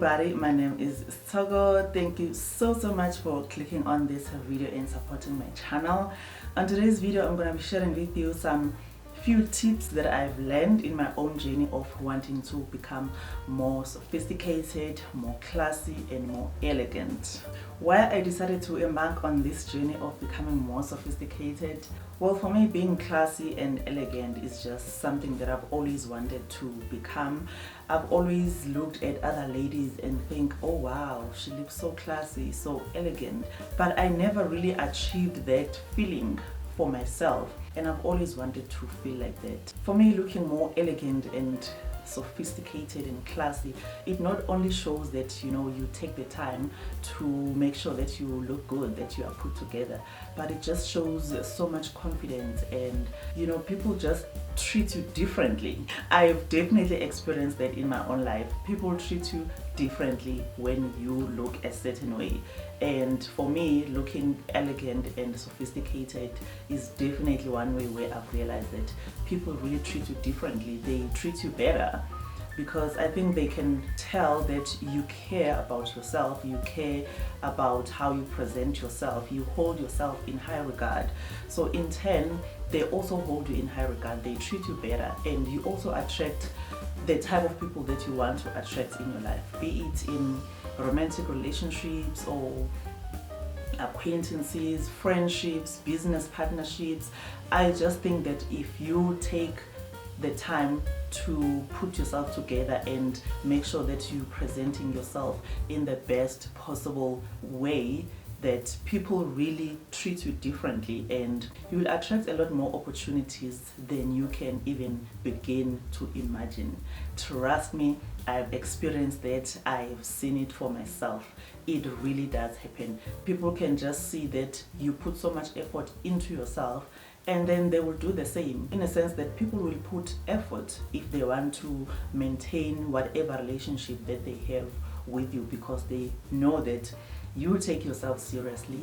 everybody, my name is Togo. Thank you so much for clicking on this video and supporting my channel. On today's video I'm going to be sharing with you some few tips that I've learned in my own journey of wanting to become more sophisticated, more classy and more elegant. Why I decided to embark on this journey of becoming more sophisticated? Well, for me, being classy and elegant is just something that I've always wanted to become. I've always looked at other ladies and think, oh wow, she looks so classy, so elegant, but I never really achieved that feeling for myself, and I've always wanted to feel like that. For me, looking more elegant and sophisticated and classy, it not only shows that you take the time to make sure that you look good, that you are put together, but it just shows so much confidence, and people just treat you differently. I've definitely experienced that in my own life. People treat you differently when you look a certain way, and for me, looking elegant and sophisticated is definitely one way where I've realized that people really treat you differently. They treat you better because I think they can tell that you care about yourself, you care about how you present yourself, you hold yourself in high regard. So in turn, they also hold you in high regard, they treat you better, and you also attract the type of people that you want to attract in your life, be it in romantic relationships or acquaintances, friendships, business partnerships. I just think that if you take the time to put yourself together and make sure that you're presenting yourself in the best possible way, that people really treat you differently, and you will attract a lot more opportunities than you can even begin to imagine. Trust me, I've experienced that. I've seen it for myself. It really does happen. People can just see that you put so much effort into yourself, and then they will do the same, in a sense that people will put effort if they want to maintain whatever relationship that they have with you, because they know that you take yourself seriously,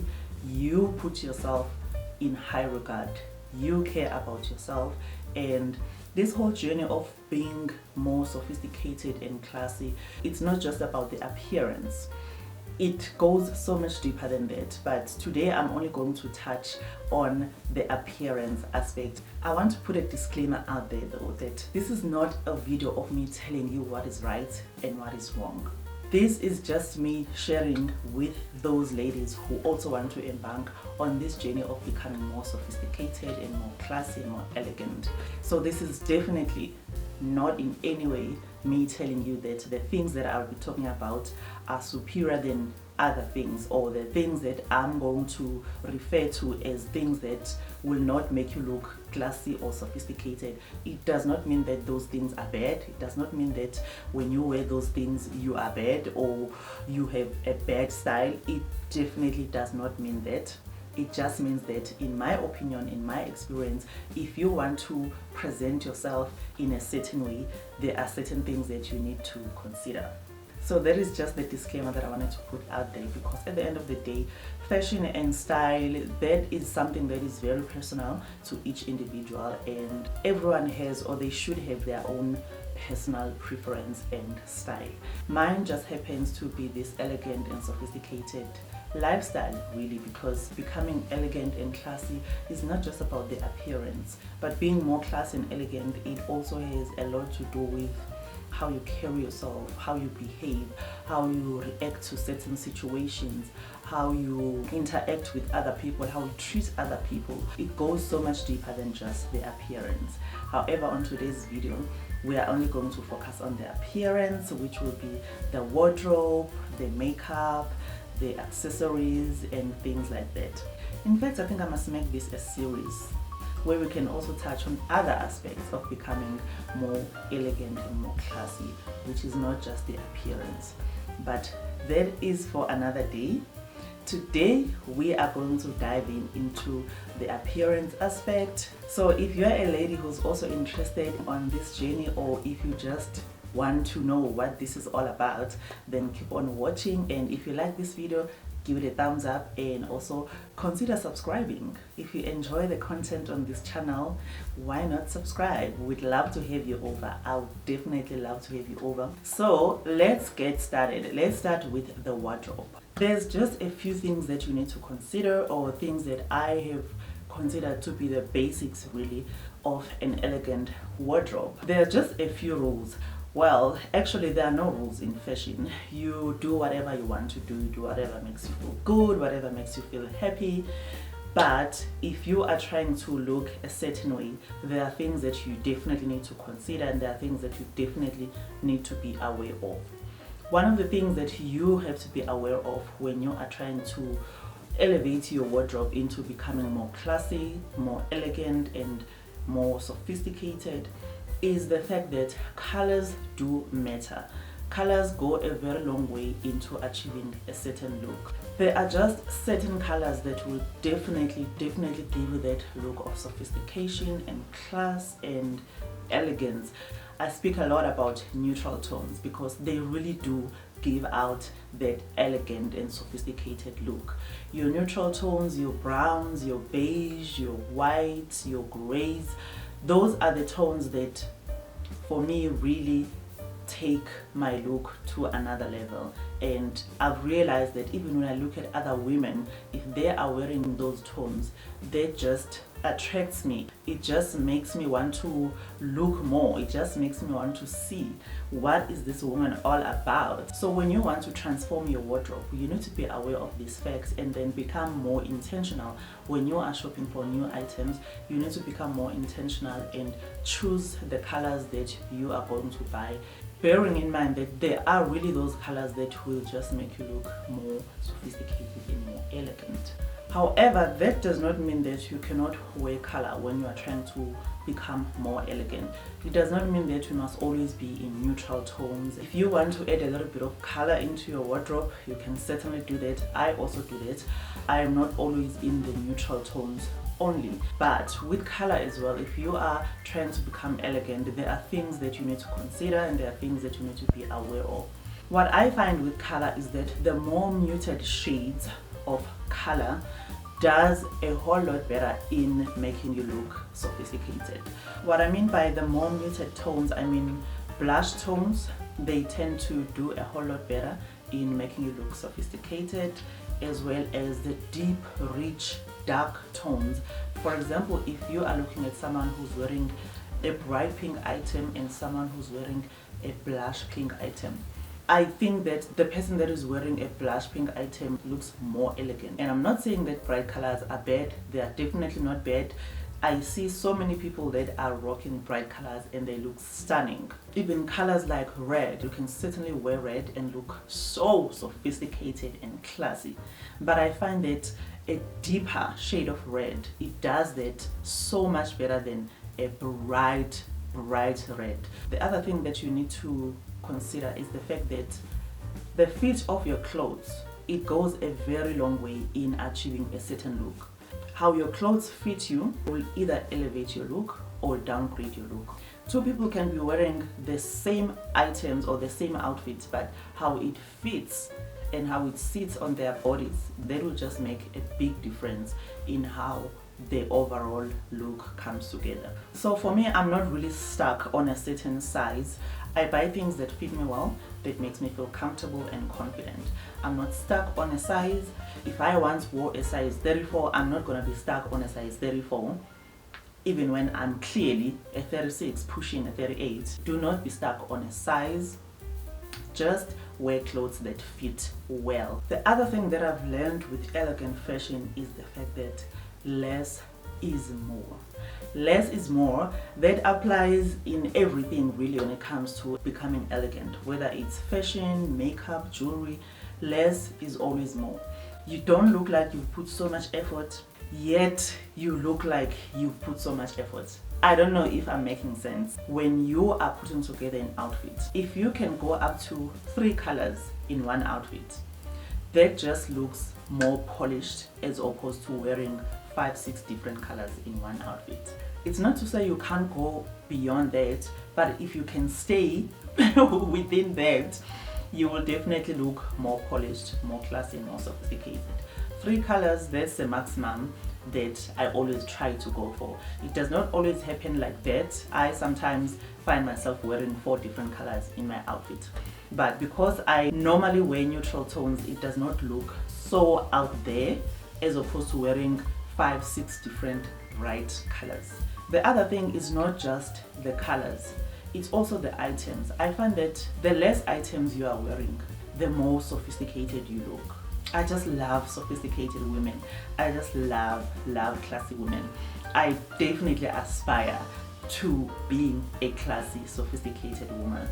you put yourself in high regard, you care about yourself. And this whole journey of being more sophisticated and classy, it's not just about the appearance. It goes so much deeper than that, but today I'm only going to touch on the appearance aspect. I want to put a disclaimer out there though, that this is not a video of me telling you what is right and what is wrong. This is just me sharing with those ladies who also want to embark on this journey of becoming more sophisticated and more classy and more elegant. So this is definitely not in any way me telling you that the things that I'll be talking about are superior than other things, or the things that I'm going to refer to as things that will not make you look classy or sophisticated. It does not mean that those things are bad. It does not mean that when you wear those things you are bad or you have a bad style. It definitely does not mean that. It just means that, in my opinion, in my experience, if you want to present yourself in a certain way, there are certain things that you need to consider. So that is just the disclaimer that I wanted to put out there, because at the end of the day, fashion and style, that is something that is very personal to each individual, and everyone has, or they should have, their own personal preference and style. Mine just happens to be this elegant and sophisticated lifestyle, really, because becoming elegant and classy is not just about the appearance, but being more classy and elegant, it also has a lot to do with how you carry yourself, how you behave, how you react to certain situations, how you interact with other people, how you treat other people. It goes so much deeper than just the appearance. However, on today's video, we are only going to focus on the appearance, which will be the wardrobe, the makeup, the accessories and things like that. In fact, I think I must make this a series where we can also touch on other aspects of becoming more elegant and more classy, which is not just the appearance. But that is for another day. Today we are going to dive into the appearance aspect. So if you're a lady who's also interested on this journey, or if you just want to know what this is all about, then keep on watching. And if you like this video, give it a thumbs up, and also consider subscribing. If you enjoy the content on this channel, why not subscribe? We'd love to have you over. I would definitely love to have you over. So let's get started. Let's start with the wardrobe. There's just a few things that you need to consider, or things that I have considered to be the basics really of an elegant wardrobe. There are just a few rules. Well, actually there are no rules in fashion. You do whatever you want to do, you do whatever makes you feel good, whatever makes you feel happy. But if you are trying to look a certain way, there are things that you definitely need to consider, and there are things that you definitely need to be aware of. One of the things that you have to be aware of when you are trying to elevate your wardrobe into becoming more classy, more elegant, and more sophisticated is the fact that colors do matter. Colors go a very long way into achieving a certain look. There are just certain colors that will definitely give you that look of sophistication and class and elegance. I speak a lot about neutral tones because they really do give out that elegant and sophisticated look. Your neutral tones, your browns, your beige, your whites, your grays, those are the tones that for me really take my look to another level. And I've realized that even when I look at other women, if they are wearing those tones, that just attracts me. It just makes me want to look more. It just makes me want to see what is this woman all about. So when you want to transform your wardrobe, you need to be aware of these facts and then become more intentional. When you are shopping for new items, you need to become more intentional and choose the colors that you are going to buy, bearing in mind that there are really those colors that will just make you look more sophisticated and more elegant. However, that does not mean that you cannot wear color when you are trying to become more elegant. It does not mean that you must always be in neutral tones. If you want to add a little bit of color into your wardrobe, you can certainly do that. I also do that. I am not always in the neutral tones only, but with color as well. If you are trying to become elegant, there are things that you need to consider and there are things that you need to be aware of. What I find with color is that the more muted shades of color does a whole lot better in making you look sophisticated. What I mean by the more muted tones, I mean blush tones. They tend to do a whole lot better in making you look sophisticated, as well as the deep, rich, dark tones. For example, if you are looking at someone who's wearing a bright pink item and someone who's wearing a blush pink item, I think that the person that is wearing a blush pink item looks more elegant. And I'm not saying that bright colors are bad. They are definitely not bad. I see so many people that are rocking bright colors and they look stunning. Even colors like red, you can certainly wear red and look so sophisticated and classy. But I find that a deeper shade of red, it does that so much better than a bright red. The other thing that you need to consider is the fact that the fit of your clothes, it goes a very long way in achieving a certain look. How your clothes fit you will either elevate your look or downgrade your look. Two people can be wearing the same items or the same outfits, but how it fits and how it sits on their bodies, that will just make a big difference in how the overall look comes together. So for me, I'm not really stuck on a certain size. I buy things that fit me well, that makes me feel comfortable and confident. I'm not stuck on a size. If I once wore a size 34, I'm not going to be stuck on a size 34. Even when I'm clearly a 36 pushing a 38, do not be stuck on a size. Just wear clothes that fit well. The other thing that I've learned with elegant fashion is the fact that less is more. Less is more. That applies in everything really when it comes to becoming elegant, whether it's fashion, makeup, jewelry. Less is always more. You don't look like you've put so much effort, yet you look like you've put so much effort. I don't know if I'm making sense. When you are putting together an outfit, if you can go up to 3 colors in one outfit, that just looks more polished as opposed to wearing 5-6 different colors in one outfit. It's not to say you can't go beyond that, but if you can stay within that, you will definitely look more polished, more classy, more sophisticated. 3 colors, that's the maximum that I always try to go for. It does not always happen like that. I sometimes find myself wearing 4 different colors in my outfit, but because I normally wear neutral tones, it does not look so out there as opposed to wearing 5-6 different bright colors. The other thing is not just the colors, it's also the items. I find that the less items you are wearing, the more sophisticated you look. I just love sophisticated women. I just love classy women. I definitely aspire to being a classy, sophisticated woman.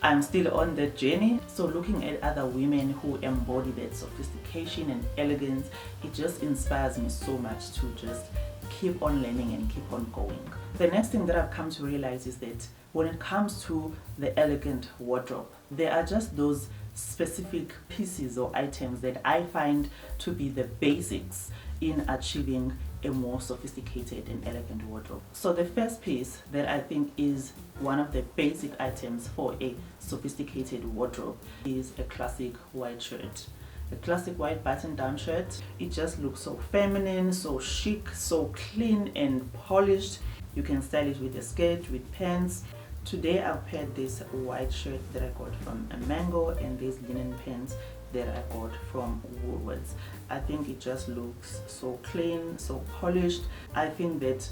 I'm still on that journey, so looking at other women who embody that sophistication and elegance, it just inspires me so much to just keep on learning and keep on going. The next thing that I've come to realize is that when it comes to the elegant wardrobe, there are just those specific pieces or items that I find to be the basics in achieving a more sophisticated and elegant wardrobe. So the first piece that I think is one of the basic items for a sophisticated wardrobe is a classic white shirt. A classic white button-down shirt. It just looks so feminine, so chic, so clean and polished. You can style it with a skirt, with pants. Today I've paired this white shirt that I got from a Mango and these linen pants that I got from Woolworths. I think it just looks so clean, so polished. I think that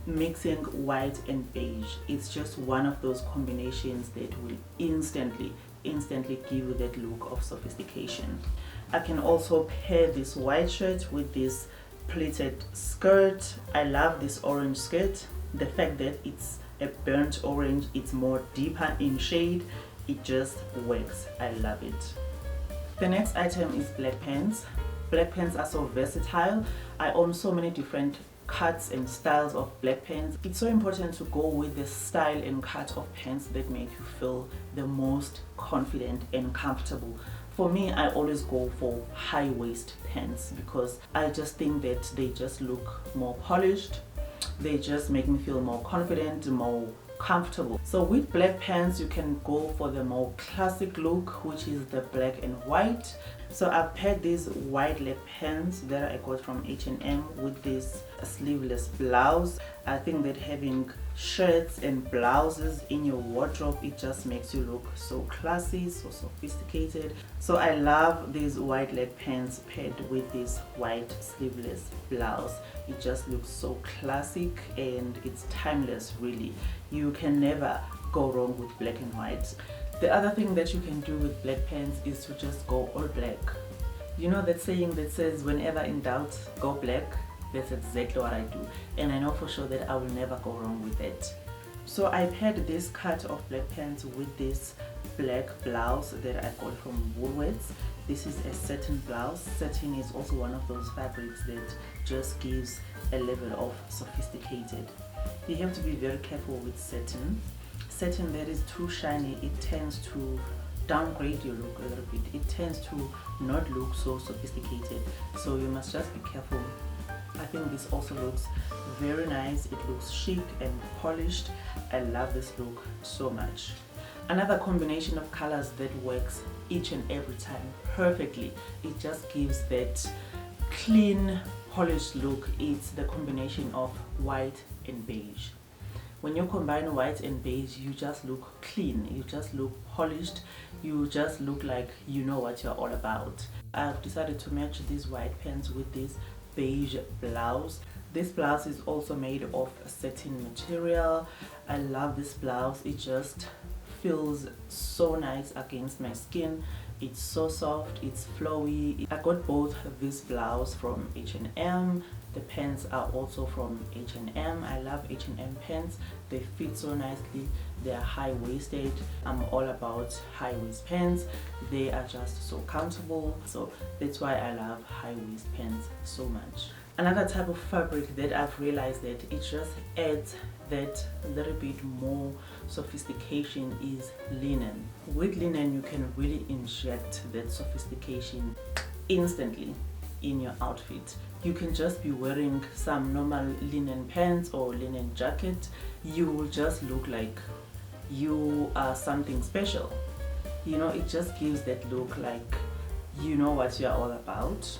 mixing white and beige, it's just one of those combinations that will instantly give you that look of sophistication. I can also pair this white shirt with this pleated skirt. I love this orange skirt. The fact that it's a burnt orange, it's more deeper in shade, it just works. I love it. The next item is black pants. Black pants are so versatile. I own so many different cuts and styles of black pants. It's so important to go with the style and cut of pants that make you feel the most confident and comfortable. For me, I always go for high waist pants because I just think that they just look more polished. They just make me feel more confident, more comfortable. So with black pants, you can go for the more classic look, which is the black and white. So I've paired these wide leg pants that I got from H&M with this sleeveless blouse. I think that having shirts and blouses in your wardrobe, it just makes you look so classy, so sophisticated. So I love these wide leg pants paired with this white sleeveless blouse. It just looks so classic and it's timeless, really. You can never go wrong with black and white. The other thing that you can do with black pants is to just go all black. You know that saying that says whenever in doubt, go black? That's exactly what I do, and I know for sure that I will never go wrong with it. So I paired this cut of black pants with this black blouse that I got from Woolworths. This is a satin blouse. Satin is also one of those fabrics that just gives a level of sophisticated. You have to be very careful with satin. Satin that is too shiny, it tends to downgrade your look a little bit. It tends to not look so sophisticated, so you must just be careful. I think this also looks very nice. It looks chic and polished. I love this look so much. Another combination of colors that works each and every time perfectly. It just gives that clean, polished look. It's the combination of white and beige. When you combine white and beige, you just look clean, you just look polished, you just look like you know what you're all about. I've decided to match these white pants with this beige blouse. This blouse is also made of satin material. I love this blouse. It just feels so nice against my skin. It's so soft, it's flowy. I got both this blouse from H&M. The pants are also from H&M. I love H&M pants. They fit so nicely. They are high-waisted. I'm all about high-waist pants. They are just so comfortable. So that's why I love high-waist pants so much. Another type of fabric that I've realized that it just adds that little bit more sophistication is linen. With linen, you can really inject that sophistication instantly in your outfit. You can just be wearing some normal linen pants or linen jacket. You will just look like you are something special. You know, it just gives that look like you know what you are all about,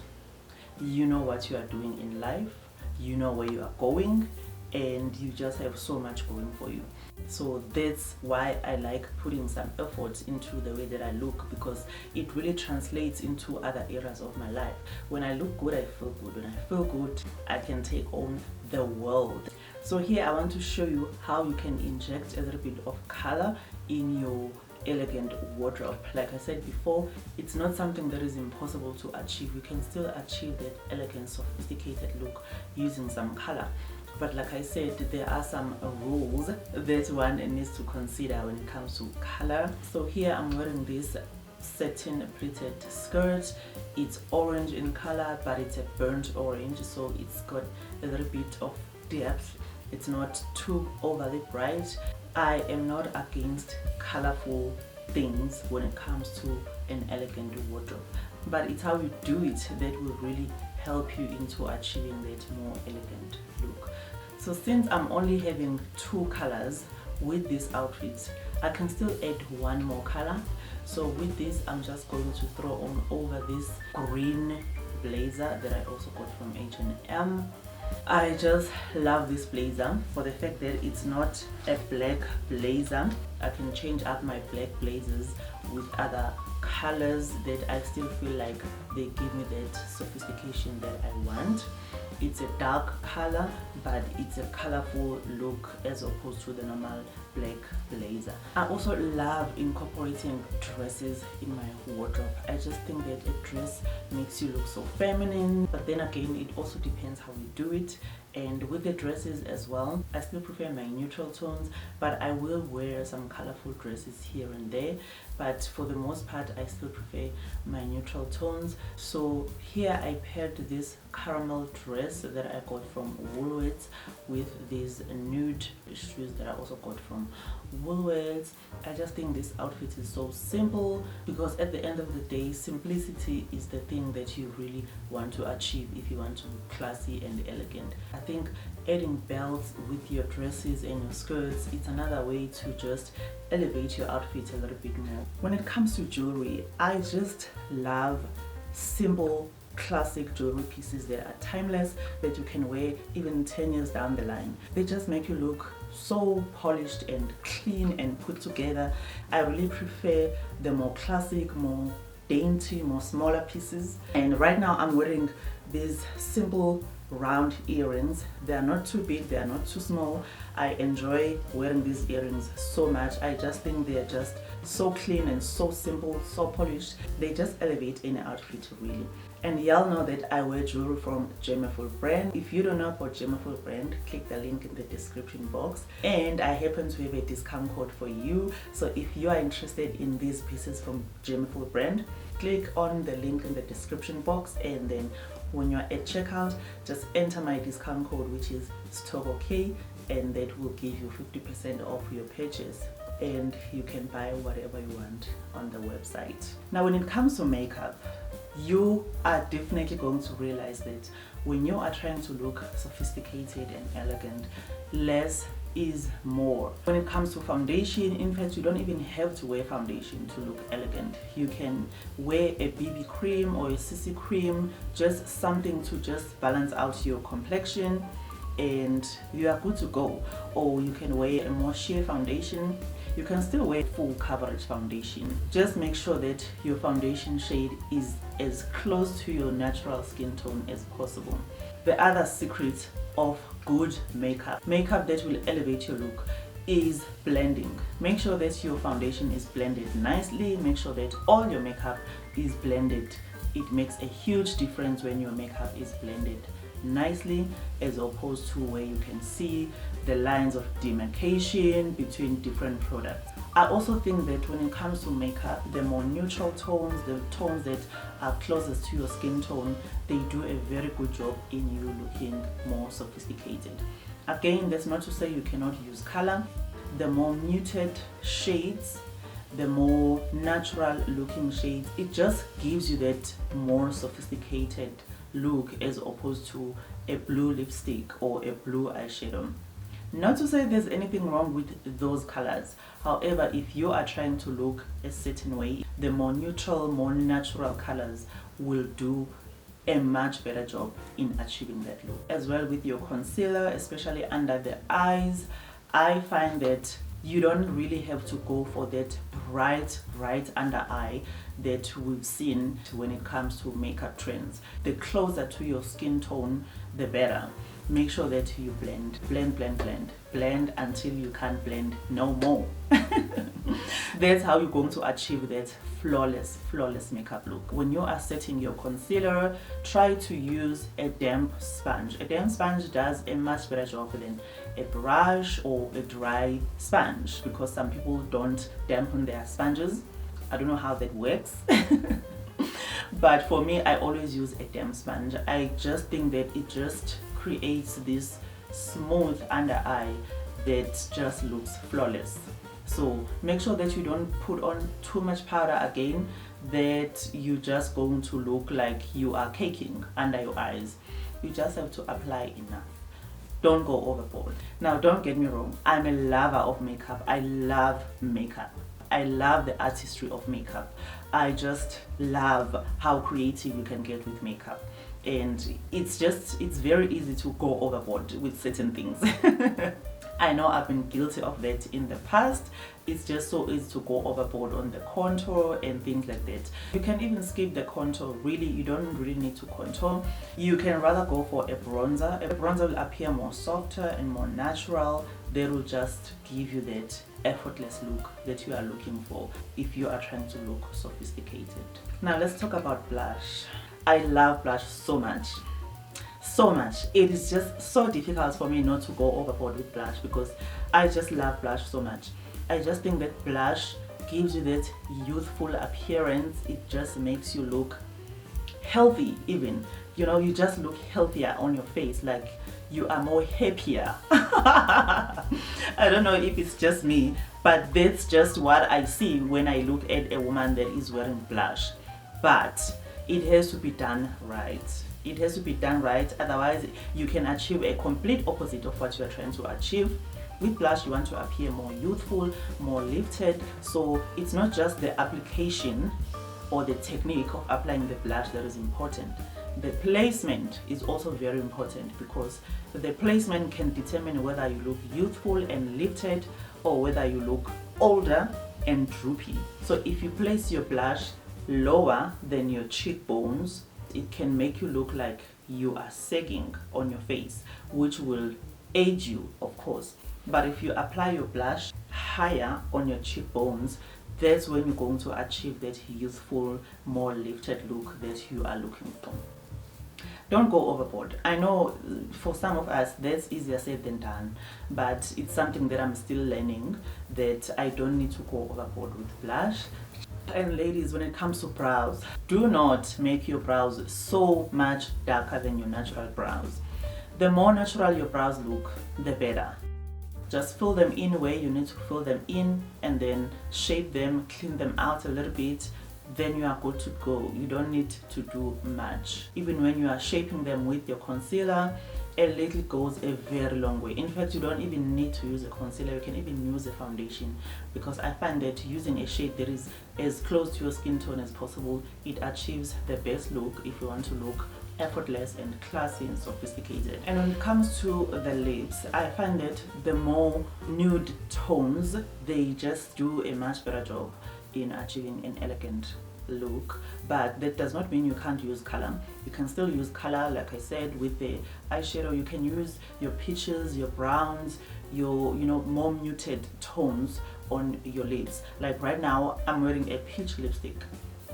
you know what you are doing in life, you know where you are going, and you just have so much going for you. So that's why I like putting some effort into the way that I look, because it really translates into other areas of my life. When I look good, I feel good. When I feel good, I can take on the world. So here I want to show you how you can inject a little bit of color in your elegant wardrobe. Like I said before, it's not something that is impossible to achieve. You can still achieve that elegant, sophisticated look using some color. But like I said, there are some rules that one needs to consider when it comes to color. So here I'm wearing this satin pleated skirt. It's orange in color, but it's a burnt orange, so it's got a little bit of depth. It's not too overly bright. I am not against colorful things when it comes to an elegant wardrobe, but it's how you do it that will really help you into achieving that more elegant look. So since I'm only having 2 colors with this outfit, I can still add 1 more color. So with this, I'm just going to throw on over this green blazer that I also got from H&M. I just love this blazer for the fact that it's not a black blazer. I can change up my black blazers with other colors that I still feel like they give me that sophistication that I want. It's a dark color, but it's a colorful look as opposed to the normal black blazer. I also love incorporating dresses in my wardrobe. I just think that a dress makes you look so feminine, but then again, it also depends how you do it. And with the dresses as well, I still prefer my neutral tones, but I will wear some colorful dresses here and there. But for the most part, I still prefer my neutral tones. So here I paired this caramel dress that I got from Woolworths with these nude shoes that I also got from Woolworths. I just think this outfit is so simple, because at the end of the day, simplicity is the thing that you really want to achieve if you want to look classy and elegant. I think adding belts with your dresses and your skirts, it's another way to just elevate your outfit a little bit more. When it comes to jewelry, I just love simple classic jewelry pieces that are timeless, that you can wear even 10 years down the line. They just make you look so polished and clean and put together. I really prefer the more classic, more dainty, more smaller pieces. And right now I'm wearing these simple round earrings. They are not too big, they are not too small. I enjoy wearing these earrings so much. I just think they are just so clean and so simple, so polished. They just elevate any outfit really. And y'all know that I wear jewelry from JEWLERY brand. If you don't know about JEWLERY brand, click the link in the description box. And I happen to have a discount code for you. So if you are interested in these pieces from JEWLERY brand, click on the link in the description box, and then when you're at checkout, just enter my discount code, which is STOKOK, and that will give you 50% off your purchase, and you can buy whatever you want on the website. Now when it comes to makeup, you are definitely going to realize that when you are trying to look sophisticated and elegant, less is more. When it comes to foundation, in fact, you don't even have to wear foundation to look elegant. You can wear a BB cream or a CC cream, just something to just balance out your complexion, and you are good to go. Or you can wear a more sheer foundation. You can still wear full coverage foundation. Just make sure that your foundation shade is as close to your natural skin tone as possible. The other secret of good makeup that will elevate your look, is blending. Make sure that your foundation is blended nicely. Make sure that all your makeup is blended. It makes a huge difference when your makeup is blended nicely, as opposed to where you can see the lines of demarcation between different products. I also think that when it comes to makeup, the more neutral tones, the tones that are closest to your skin tone, they do a very good job in you looking more sophisticated. Again, that's not to say you cannot use color. The more muted shades, the more natural looking shades, it just gives you that more sophisticated look as opposed to a blue lipstick or a blue eyeshadow. Not to say there's anything wrong with those colors. However, if you are trying to look a certain way, the more neutral, more natural colors will do a much better job in achieving that look. As well with your concealer, especially under the eyes, I find that you don't really have to go for that bright under eye that we've seen when it comes to makeup trends. The closer to your skin tone, the better. Make sure that you blend until you can't blend no more. That's how you're going to achieve that flawless makeup look. When you are setting your concealer, try to use a damp sponge. A damp sponge does a much better job than a brush or a dry sponge, because some people don't dampen their sponges. I don't know how that works. But for me, I always use a damp sponge. I just think that it just creates this smooth under eye that just looks flawless. So make sure that you don't put on too much powder again, that you're just going to look like you are caking under your eyes. You just have to apply enough. Don't go overboard. Now, don't get me wrong, I'm a lover of makeup. I love makeup. I love the artistry of makeup. I just love how creative you can get with makeup. And it's very easy to go overboard with certain things. I know I've been guilty of that in the past. It's just so easy to go overboard on the contour and things like that. You can even skip the contour. Really, you don't really need to contour. You can rather go for a bronzer. A bronzer will appear more softer and more natural. That will just give you that effortless look that you are looking for if you are trying to look sophisticated. Now let's talk about blush. I love blush so much. It is just so difficult for me not to go overboard with blush, because I just love blush so much. I just think that blush gives you that youthful appearance. It just makes you look healthy even. You know, you just look healthier on your face, like you are more happier. I don't know if it's just me, but that's just what I see when I look at a woman that is wearing blush. But it has to be done right. It has to be done right, otherwise you can achieve a complete opposite of what you are trying to achieve. With blush, you want to appear more youthful, more lifted. So it's not just the application or the technique of applying the blush that is important. The placement is also very important, because the placement can determine whether you look youthful and lifted or whether you look older and droopy. So if you place your blush lower than your cheekbones, it can make you look like you are sagging on your face, which will aid you, of course. But if you apply your blush higher on your cheekbones, that's when you're going to achieve that youthful, more lifted look that you are looking for. Don't go overboard. I know for some of us that's easier said than done, but it's something that I'm still learning, that I don't need to go overboard with blush. And ladies, when it comes to brows, do not make your brows so much darker than your natural brows. The more natural your brows look, the better. Just fill them in where you need to fill them in, and then shape them, clean them out a little bit. Then you are good to go. You don't need to do much. Even when you are shaping them with your concealer, a little goes a very long way. In fact, you don't even need to use a concealer. You can even use a foundation, because I find that using a shade that is as close to your skin tone as possible, it achieves the best look if you want to look effortless and classy and sophisticated. And when it comes to the lips, I find that the more nude tones, they just do a much better job in achieving an elegant look. But that does not mean you can't use color. You can still use color, like I said, with the eyeshadow. You can use your peaches, your browns, your more muted tones on your lips. Like right now, I'm wearing a peach lipstick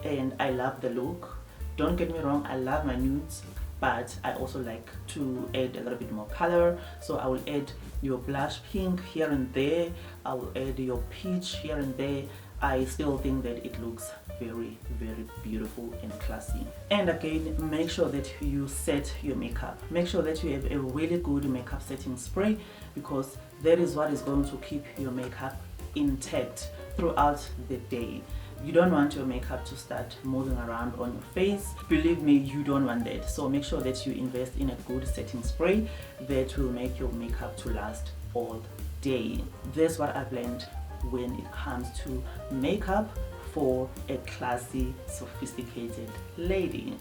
and I love the look. Don't get me wrong, I love my nudes, but I also like to add a little bit more color. So I will add your blush pink here and there. I will add your peach here and there. I still think that it looks very, very beautiful and classy. And again, make sure that you set your makeup. Make sure that you have a really good makeup setting spray, because that is what is going to keep your makeup intact throughout the day. You don't want your makeup to start moving around on your face. Believe me, you don't want that. So make sure that you invest in a good setting spray that will make your makeup to last all day. This is what I've learned when it comes to makeup for a classy, sophisticated lady.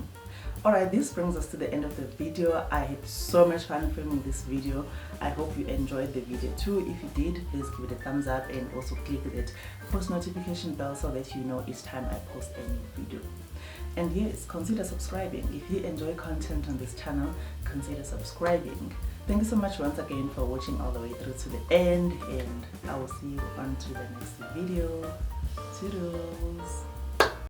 Alright, this brings us to the end of the video. I had so much fun filming this video. I hope you enjoyed the video too. If you did, please give it a thumbs up and also click that post notification bell so that you know each time I post a new video. And yes, consider subscribing. If you enjoy content on this channel, consider subscribing. Thank you so much once again for watching all the way through to the end, and I will see you on to the next video. Toodles!